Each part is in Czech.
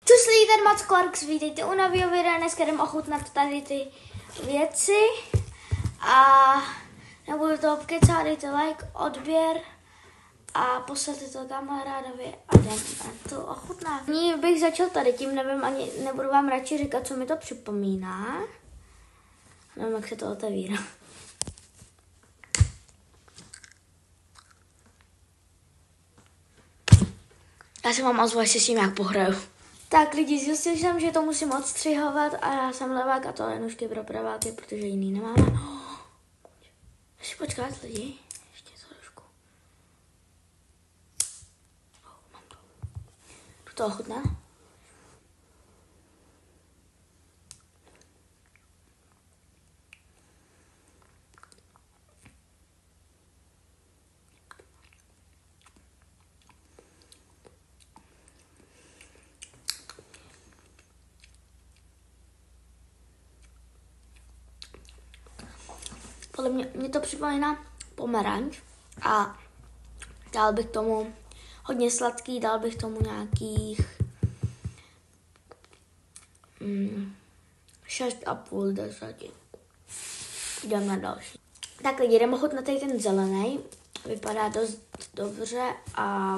Čuslí, ten Mac Clarks, vítejte u nového videa, dneska jdem ochutnat tady ty věci a nebudu to obkecat, dejte like, odběr a pošlete to kamarádovi a jdem to ochutnat. Nyní bych začal tady tím, nevím, ani nebudu vám radši říkat, co mi to připomíná. Nevím, jak se to otevírá. Já se vám ozvu, až s tím jak pohraju. Tak lidi, zjistil jsem, že to musím odstřihovat a já jsem levák a to lenušky pro praváky, protože jiný nemáme. Ještě počkat lidi, ještě trošku. Mám to. Jdu to ochutnat. Podle mě to připomíná pomeranč a dal bych tomu hodně sladký, dal bych tomu nějakých 6,5 deseti. Jdem na další. Tak lidi, jdem ochutnat tady ten zelený. Vypadá dost dobře a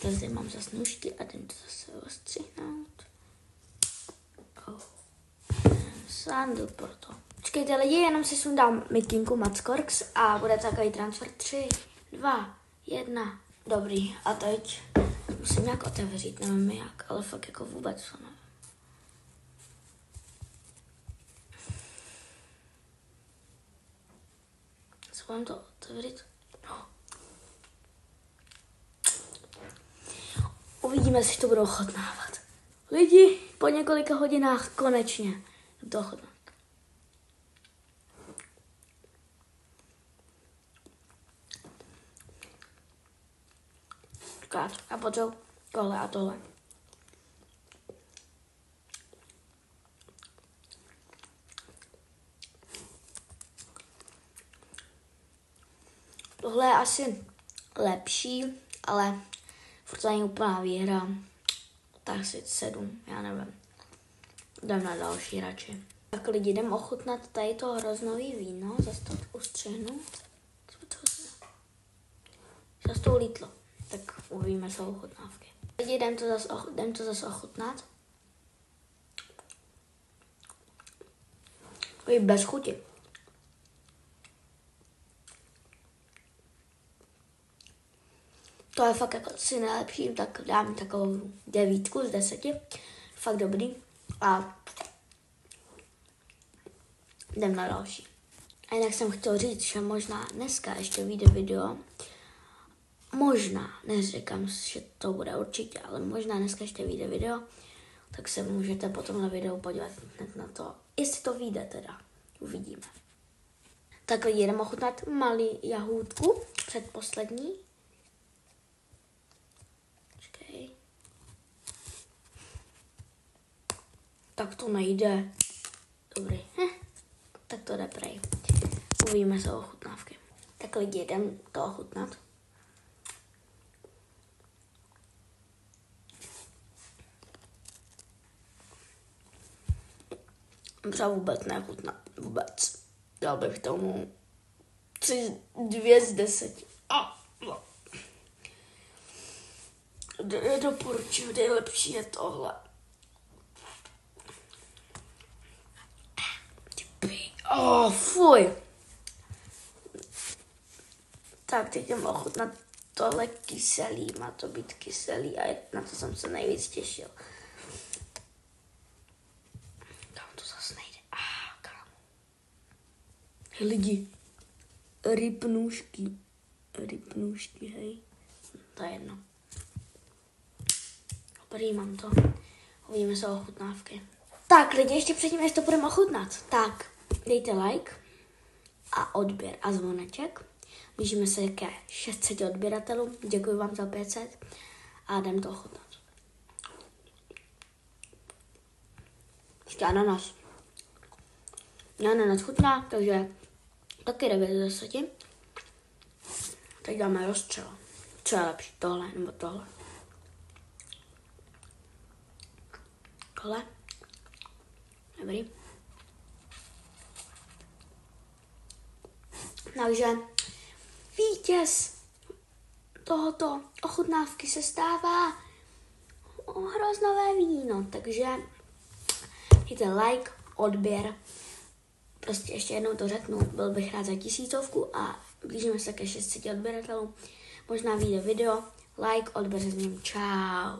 tady mám zase nůžky a jdem to zase ostřihnout. Sandu pro to. Počkejte lidi, jenom si sundám mikinku Mac Clarks a bude takový transfer 3, 2, 1. Dobrý, a teď musím nějak otevřít, nevím jak, ale fakt jako vůbec to nevím. Co mám to otevřít? No. Uvidíme, jestli to budou ochotnávat. Lidi, po několika hodinách konečně to ochotná. A potom tohle a tohle. Tohle je asi lepší, ale furt to není úplná výhra. Tak asi 7, já nevím. Jdem na další radši. Tak lidi, jdem ochutnat tady to hroznový víno. Zase to ustřihnu. Zase to ulítlo. Tak uvidíme, co ochutnávky. Lidi, jdem to zase ochutnat. Takový bez chuti. To je fakt jako si nejlepší, tak dám takovou 9 z 10. Fakt dobrý. A jdem na další. A jinak jsem chtěl říct, že možná dneska ještě vyjde video. Možná, neříkám, že to bude určitě, ale možná dneska ještě vyjde video, tak se můžete potom na videu podívat hned na to, jestli to vyjde teda, uvidíme. Tak lidi, jdeme ochutnat malý jahůdku, předposlední. Počkej. Tak to nejde. Dobrý, tak to jde prej. Uvidíme se ochutnávky. Tak lidi, jdem to ochutnat. Třeba vůbec nechutná. Vůbec. Dal bych tomu 2 z 10. Doporučuji, nejlepší je tohle. Fuj. Tak teď jdem ochutnat tohle kyselý. Má to být kyselý a na to jsem se nejvíc těšil. Lidi, rypnůžky, hej, to je jedno. Dobrý, mám to. Uvidíme se ochutnávky. Tak lidi, ještě předtím, než to budeme ochutnat, tak dejte like a odběr a zvoneček. Blížíme se ke 600 odběratelům, děkuji vám za 500 a jdem to ochutnat. Ještě ananas. Ananas chutná, takže taky 9 z 10. Teď dáme rozstřel. Co je lepší, tohle nebo tohle? Takhle. Dobrý. Takže vítěz tohoto ochutnávky se stává hroznové víno, takže dejte like, odběr, prostě ještě jednou to řeknu, byl bych rád za 1000 a blížíme se ke 600 odběratelům, možná vyjde video, like, odběr, s ním, čau.